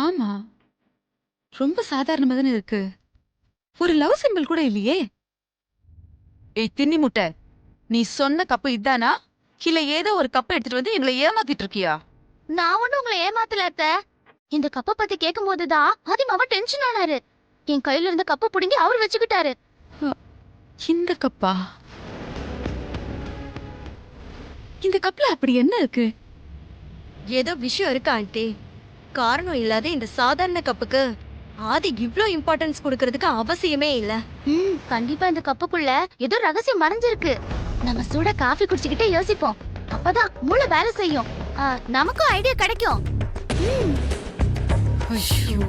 ஆமா. ரொம்ப சாதாரணமா தானே இருக்கு. ஒரு லவ் சிம்பிள் கூட இல்லையே. ஏய் தின்னி முட்டை, நீ சொன்ன கப்பு இதானா? இல்ல ஏதோ ஒரு கப்பை எடுத்துட்டு வந்து எங்களை ஏமாத்திட்டு இருக்கியா? நான் ஒண்ணும் உங்களை ஏமாத்தல அத்தை. இந்த கப்ப பத்தி கேட்கும் போதுதான் ஆதிமாவ டென்ஷன் ஆனாரு. என் கையில இருந்த கப்ப புடுங்கி அவர் வச்சுக்கிட்டாரு. இந்த கப்பா? இந்த கப்ல அப்படி என்ன இருக்கு? ஏதோ விஷயம் இருக்கு ஆண்டி. காரணம் இல்லாத இந்த சாதாரண கப்புக்கு ஆதி இவ்ளோ இம்பார்ட்டன்ஸ் கொடுக்கறதுக்கு அவசியமே இல்ல. கண்டிப்பா இந்த கப்புக்குள்ள ஏதோ ரகசியம் மறைஞ்சிருக்கு. நம்ம சூட காஃபி குடிச்சுக்கிட்டே யோசிப்போம். அப்பதான் மூளை வேலை செய்யும். நமக்கும் ஐடியா கிடைக்கும். ஐயோ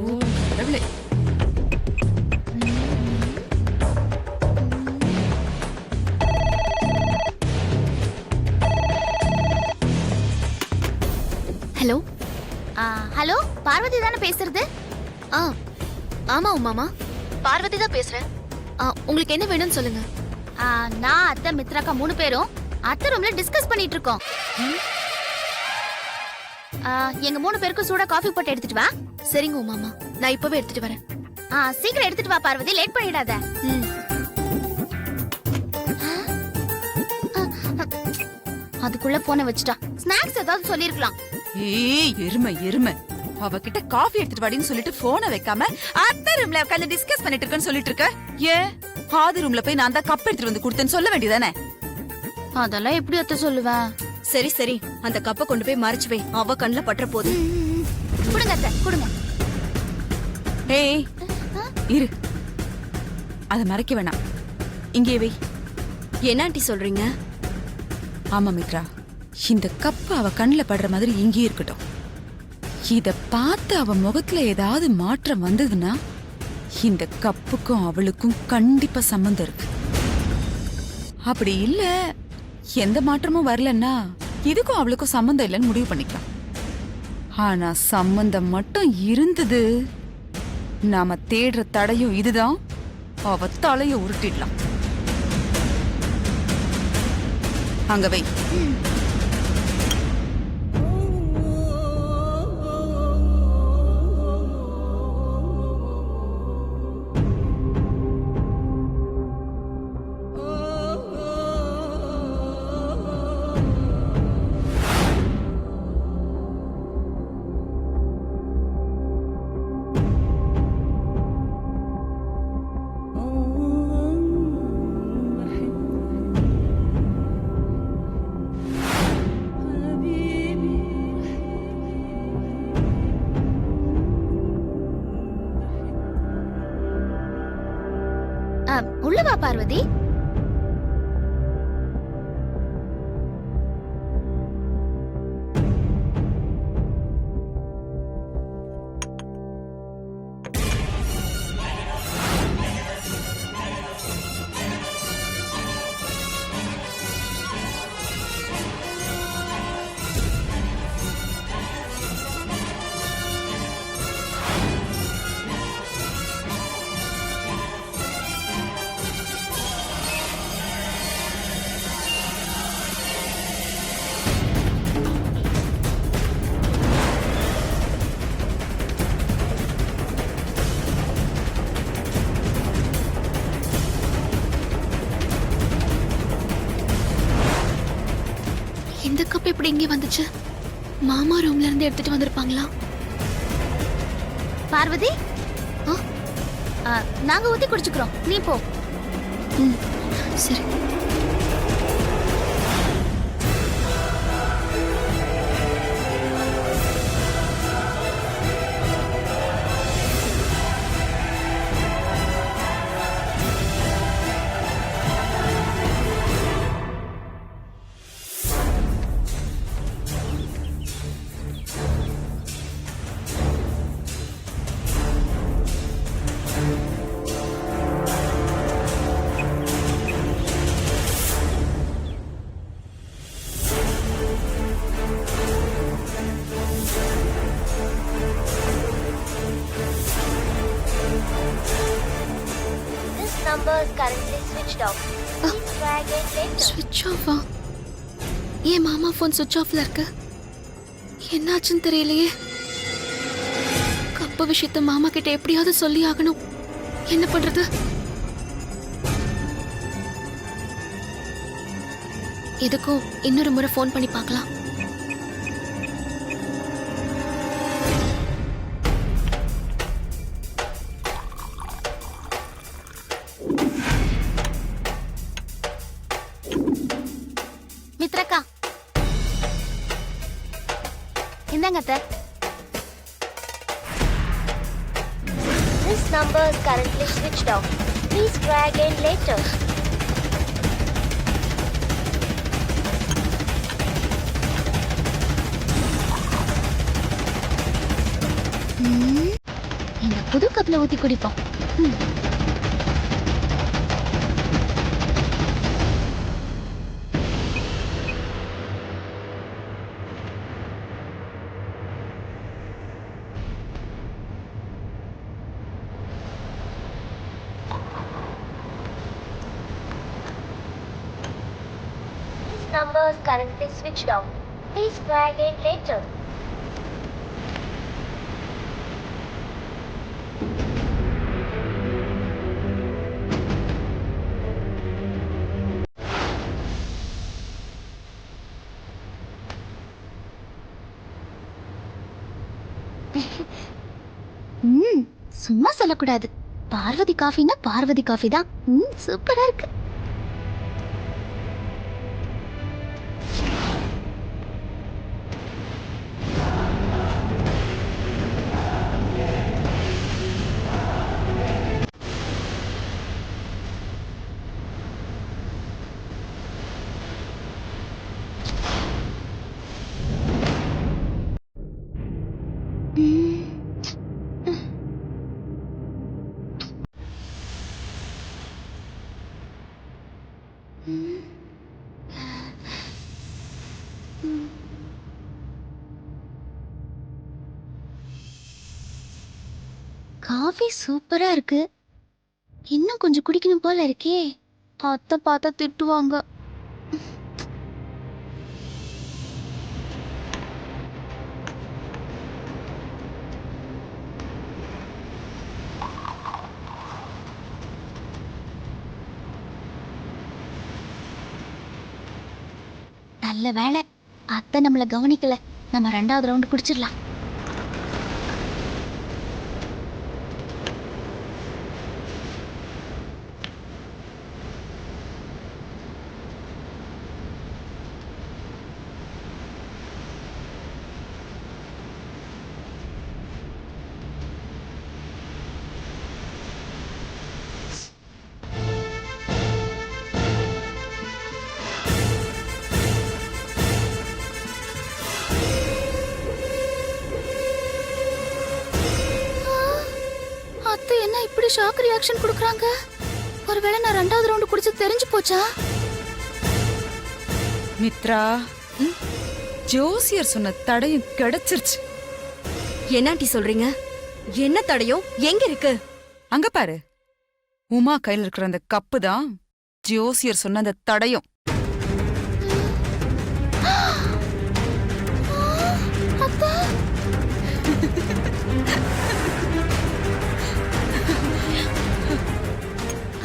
கடவுளே. ஹலோ ஹலோ, பார்வதி தானே பேசுறது? ஆமா உமாமா, பார்வதி தான் பேசுறேன். உங்களுக்கு என்ன வேணும்னு சொல்லுங்க. நான் அத்தை மித்ராக்கா 3 பேரும் அத்தை ரூம்ல டிஸ்கஸ் பண்ணிட்டு இருக்கோம். எங்க 3 பேருக்கும் சூடா காஃபி போட்டு எடுத்துட்டு வா. சரிங்க உமாமா, நான் இப்பவே எடுத்துட்டு வரேன். சீக்கிரம் எடுத்துட்டு வா பார்வதி, லேட் பண்ணிடாத. அதுக்குள்ள போனை வச்சுட்டா. ஸ்நாக்ஸ் ஏதாவது சொல்லிருக்கலாம். ஏய் எருமை, அவகிட்ட காஃபி எடுத்துட்டு வாடின்னு சொல்லிட்டு போனை வைக்காம அத்தை ரூம்ல உட்கார்ந்து டிஸ்கஸ் பண்ணிட்டு இருக்கேன்னு சொல்லிட்டு இருக்க. ஏன் ஆதி ரூம்ல போய் நான் தான் கப் எடுத்துட்டு வந்து கொடுத்தேன்னு சொல்ல வேண்டியதானே? அதெல்லாம் எப்படி அத்தை சொல்லுவேன்? சரி சரி, அந்த கப்பை கொண்டு போய் மறைச்சு வை, அவ கண்ணுல பற்ற போது. கொடுங்க அத்தை, கொடுங்க. ஏய் இரு, அத மறைக்க வேணாம், இங்கே வை. என்ன ஆண்டி சொல்றீங்க? ஆமா மித்ரா, இந்த கப்பு அவ கண்ணுல படுற மாதிரி இங்கே இருக்கட்டும். இத பார்த்து அவ முகத்துல ஏதாவது மாற்றம் வந்ததுன்னா இந்த கப்புக்கும் அவளுக்கும் கண்டிப்பா சம்பந்தம் இருக்கு. அப்படி இல்ல எந்த மாற்றமும் வரலன்னா இதுக்கும் அவளுக்கும் சம்பந்தம் இல்லைன்னு முடிவு பண்ணிக்கலாம். ஆனா சம்பந்தம் மட்டும் இருந்தது, நாம தேடுற தடையும் இதுதான், அவ தலைய உருட்டிடலாம். அங்க வை. உள்ள வா பார்வதி. இந்த கப் எப்படி இங்கே வந்துச்சு? மாமா ரூம்ல இருந்து எடுத்துட்டு வந்திருப்பாங்களா? பார்வதி, நாங்க ஊத்தி குடிச்சுக்கிறோம், நீ போ. சரி. number is currently switched off. Please try again later. ஸ்விட்ச் ஆஃபா? ஏன் மாமா ஃபோன் ஸ்விட்ச் ஆஃப்ல இருக்கு? என்னாச்சுன்னு தெரியலையே. கப்பு விஷயத்த மாமா கிட்ட எப்படியாவது சொல்லி ஆகணும். என்ன பண்றது? எதுக்கும் இன்னொரு முறை ஃபோன் பண்ணி பார்க்கலாம். மித்ரக்கா, இந்தாங்க அத்தை. This number is currently switched off. Please try again later. இந்த புது கப்ல ஊத்தி குடிப்போம். This number is currently switched off. Please try again later. சும்மா சொல்லக்கூடாது. பார்வதி காஃபினா பார்வதி காஃபி தான். சூப்பரா இருக்கு. காஃபி சூப்பரா இருக்கு. இன்னும் கொஞ்சம் குடிக்கணும் போல இருக்கே. அத்தை பார்த்தா திட்டுவாங்க. நல்ல வேளை அத்தை நம்மள கவனிக்கல. நம்ம 2வது ரவுண்ட் குடிச்சிடலாம். அத்தை என்ன இப்படி ஷாக் ரியாக்ஷன் கொடுக்கறாங்க? ஒருவேளை நான் 2வது ரவுண்ட் குடிச்சு தெரிஞ்சு போச்சா? மித்ரா, ஜோசியர் சொன்ன தடையும் கிடைச்சிருச்சு. என்னாண்டி சொல்றீங்க? என்ன தடையோ எங்க இருக்கு? அங்க பாரு, உமா கையில இருக்கிற அந்த கப்பு தான் ஜோசியர் சொன்ன அந்த தடையும். அத்தை,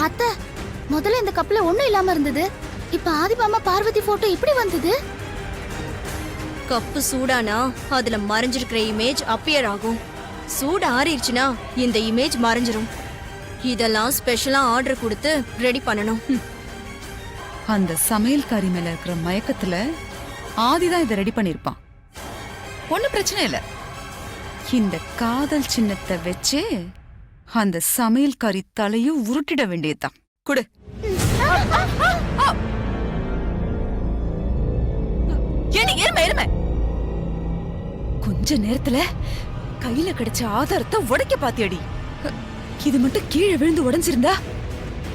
அத்தை, முதல்ல இந்த கப்ல ஒண்ணும் இல்லாம இருந்தது. இப்ப ஆதிபாமா பார்வதி போட்டோ எப்படி வந்தது? கப்பு சூடானா அதுல மறைஞ்சிருக்கிற இமேஜ் அப்பியர் ஆகும். சூடு ஆறிடுச்சுன்னா இந்த இமேஜ் மறைஞ்சிரும். இதெல்லாம் ஸ்பெஷலா ஆர்டர் கொடுத்து ரெடி பண்ணணும். அந்த சமையல்காரி மேல இருக்கிற மயக்கத்துல ஆதிதான் இதை ரெடி பண்ணிருப்பான். ஒண்ணும் பிரச்சனை இல்ல. இந்த காதல் சின்னத்தை வச்சு அந்த சமையல்காரி தலையும் உருட்டிட வேண்டியதுதான். குடு. எருமை கொஞ்ச நேரத்துல கையில கிடைச்ச ஆதாரத்தை உடைக்க பாத்தியடி. இது மட்டும் கீழே விழுந்து உடைஞ்சிருந்தா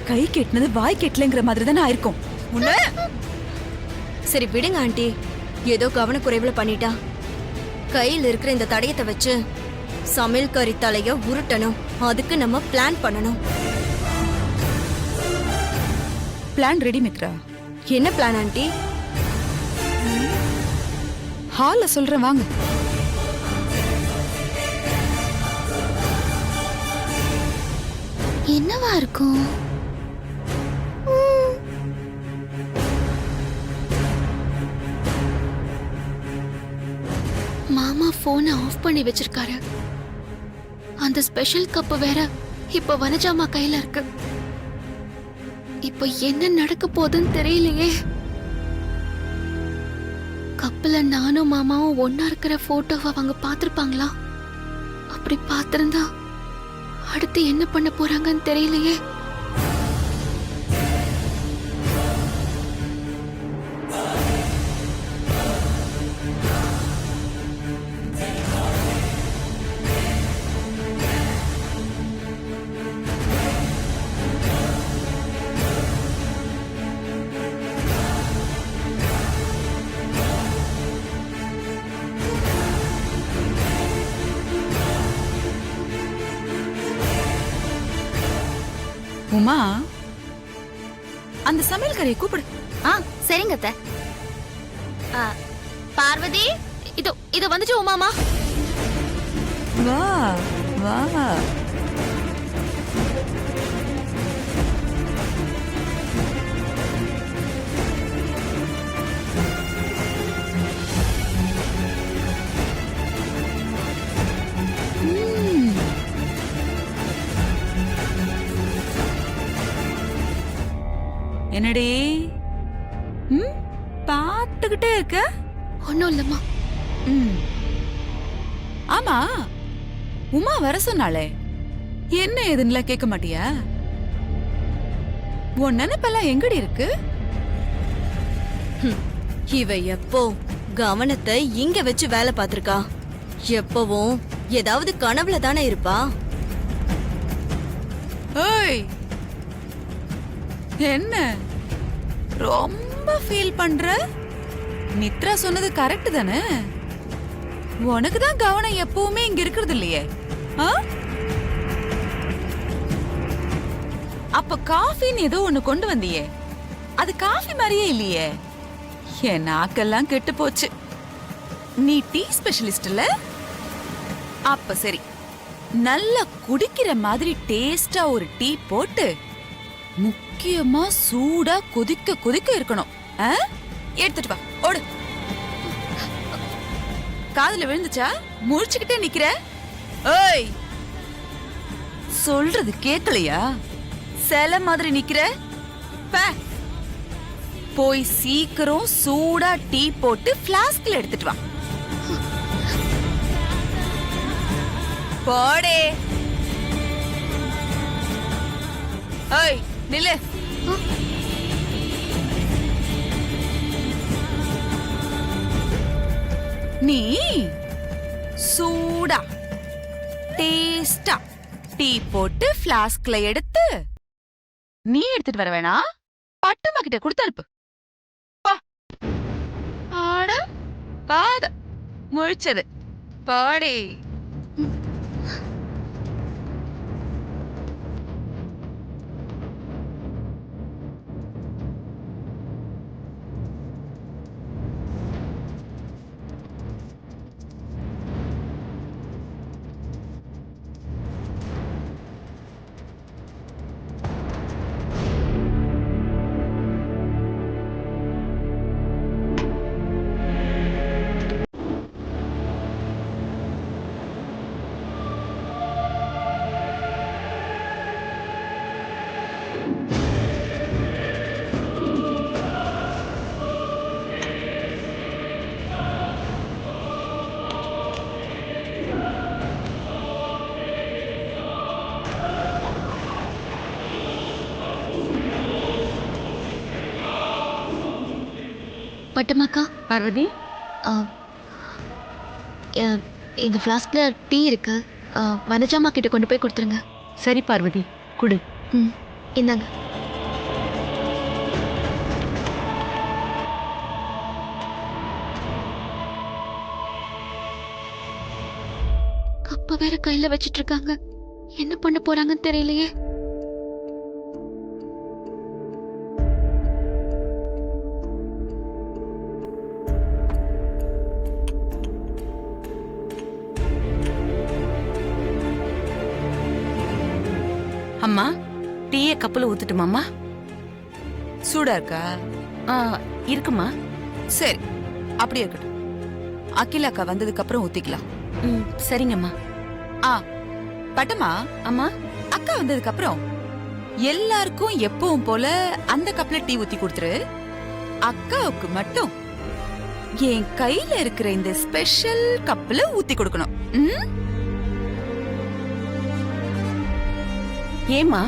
கை கெட்டினது வாய் கெட்டலங்கிற மாதிரி தானே ஆயிருக்கும். சரி விடுங்க ஆண்டி, ஏதோ கவனக்குறைவுல பண்ணிட்டா. கையில் இருக்கிற இந்த தடயத்தை வச்சு சமையல்காரி தலைய உருட்டணும். அதுக்கு நம்ம பிளான் பண்ணணும். Plan ready Mitra. என்ன பிளான் ஆண்டி? ஹால்ல சொல்றேன் வாங்க. என்னவா இருக்கும்? மாமா போனை ஆஃப் பண்ணி வச்சிருக்காரு. அந்த ஸ்பெஷல் கப் வேற இப்ப வனஜாமா கையில இருக்கு. இப்ப என்ன நடக்க போகுதுன்னு தெரியலையே. கப்பல நானும் மாமாவும் ஒன்னா இருக்கிற போட்டோவை அவங்க பாத்திருப்பாங்களா? அப்படி பாத்திருந்தா அடுத்து என்ன பண்ண போறாங்கன்னு தெரியலையே. உமா, அந்த சமையல்காரையை கூப்பிடு. சரிங்க அத்தை. பார்வதி, இதோ வந்துச்சு உமாமா. வா வா. என்னடி பாத்துக்கிட்டே இருக்க? ஒன்னும் இல்லம்மா. ஆமா, உமா வர சொன்னாலே என்ன ஏதுன்னு கேட்க மாட்டியா? உன் நினைப்பெல்லாம் எங்கடி இருக்கு? இவ எப்போ கவனத்தை இங்க வச்சு வேலை பார்த்திருக்கா? எப்பவும் ஏதாவது கனவுல தானே இருப்பா. ஏய், என்ன ரொம்ப ஃபீல் பண்ற? மித்ரா சொன்னது கரெக்ட் தானே? உனக்கு தான் கவனம் எப்பவுமே இங்க இருக்கிறது இல்லையே. அப்ப காஃபின்னு ஏதோ ஒண்ணு கொண்டு வந்தியே, அது காஃபி மாதிரியே இல்லையே. என் நாக்கெல்லாம் கெட்டு போச்சு. நீ டீ ஸ்பெஷலிஸ்ட் இல்ல? அப்ப சரி, நல்லா குடிக்கிற மாதிரி டேஸ்டா ஒரு டீ போட்டு முக்கியமா சூடா கொதிக்க கொதிக்க இருக்கணும். எடுத்துட்டு வா, ஓடு. காதுல விழுந்துச்சா? முழிச்சுக்கிட்டே நிக்கிற? ஏய், சொல்றது கேக்கலையா? சில மாதிரி நிக்கிற? போய் சீக்கிரம் சூடா டீ போட்டு பிளாஸ்க்ல எடுத்துட்டு வா. போடே. ஏய், நில்லு. நீ சூடா டேஸ்டா டீ போட்டு பிளாஸ்க்ல எடுத்து நீ எடுத்துட்டு வர வேணா, பட்டுமா கிட்ட கொடுத்து அனுப்பு. ஆட பாத முழிச்சது. பாடே. பட்டுமாக்கா, பார்வதி, இந்த ஃப்ளாஸ்க்ல டீ இருக்கு. வனஜாமா கிட்ட கொண்டு போய் கொடுத்துருங்க. சரி பார்வதி, குடு. இந்தாங்க. கப்ப வேற கையில வச்சிட்டு இருக்காங்க. என்ன பண்ண போறாங்கன்னு தெரியலையே. அம்மா டீயே கப்புல ஊத்துட்டுமாம்மா? சூடா இருக்கா? இருக்குமா. சரி, அப்படியே இருக்கட்டும். அகிலா அக்கா வந்ததுக்கு அப்புறம் ஊத்திக்கலாம். சரிங்கம்மா. பட்டமா அம்மா, அக்கா வந்ததுக்கு அப்புறம் எல்லாருக்கும் எப்பவும் போல அந்த கப்ல டீ ஊத்தி கொடுத்துரு. அக்காவுக்கு மட்டும் என் கையில இருக்கிற இந்த ஸ்பெஷல் கப்ல ஊத்தி கொடுக்கணும். ஏமா,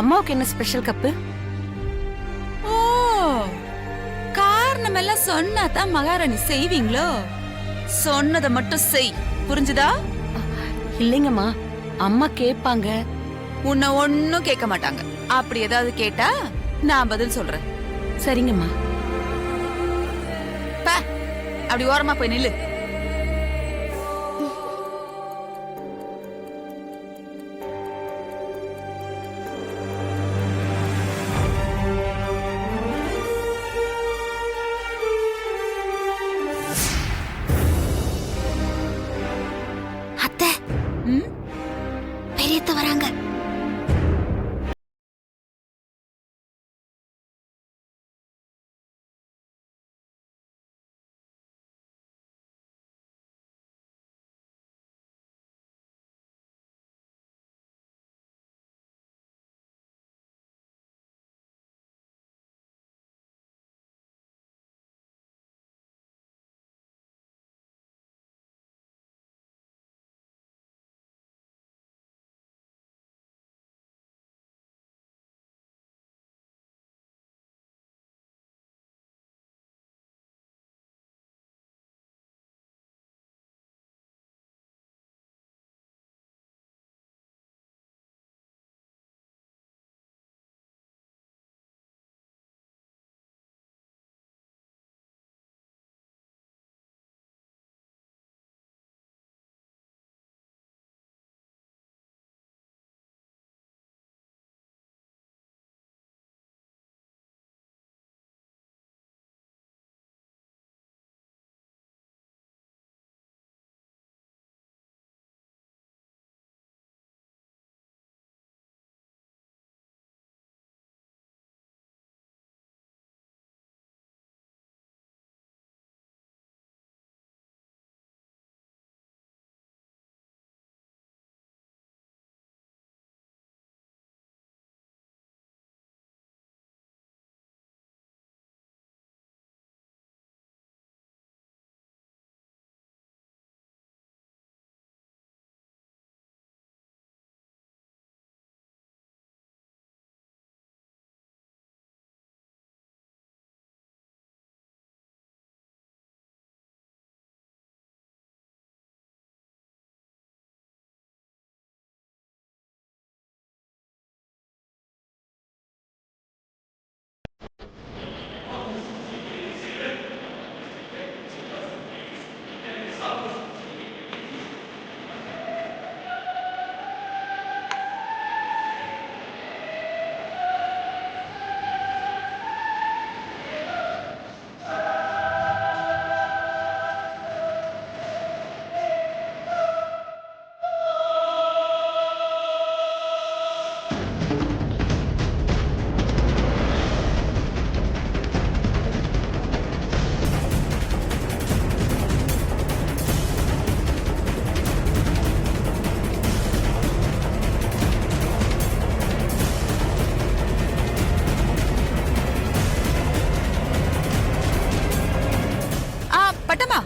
அம்மாவுக்கு என்ன ஸ்பெஷல் கப்பு? ஓ, காரணம் எல்லாம் சொன்னா தான் மகாராணி செய்வீங்களோ? சொன்னதை மட்டும் செய், புரிஞ்சுதா? இல்லைங்கம்மா, அம்மா கேட்பாங்க, உன்னை ஒன்னும் கேட்க மாட்டாங்க. அப்படி ஏதாவது கேட்டா நான் பதில் சொல்றேன். சரிங்கம்மா. அப்படி ஓரமா போய் நில்லு. அத்தை, பெரியத்த வராங்க.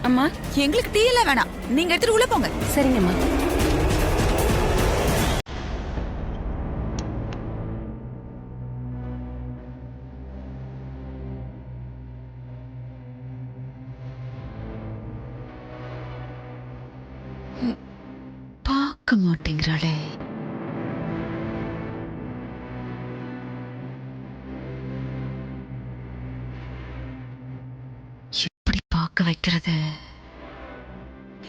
அம்மா, எங்களுக்கு டீ எல்லாம் வேணாம், நீங்க எடுத்துட்டு உள்ள போங்க. சரிங்கம்மா. பார்க்க மாட்டேங்கிறாளே. எப்படி பார்க்க வைக்கிறது?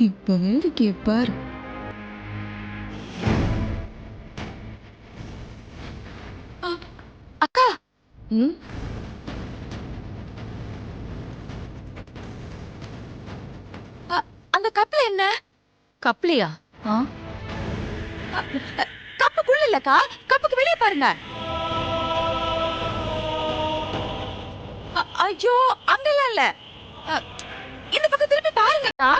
இப்ப வேடிக்கை பாரு. அக்கா, அந்த கப்ல என்ன? கப்லையா? கப்புக்குள்ள உள்ள இல்லக்கா, கப்புக்கு வெளியே பாருங்க. ஐயோ, அங்கெல்லாம் இல்ல. அ, இந்த பக்கம் திருப்பி பாருங்கக்கா.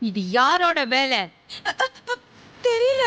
இது யாரோட வேலை? தெரியல.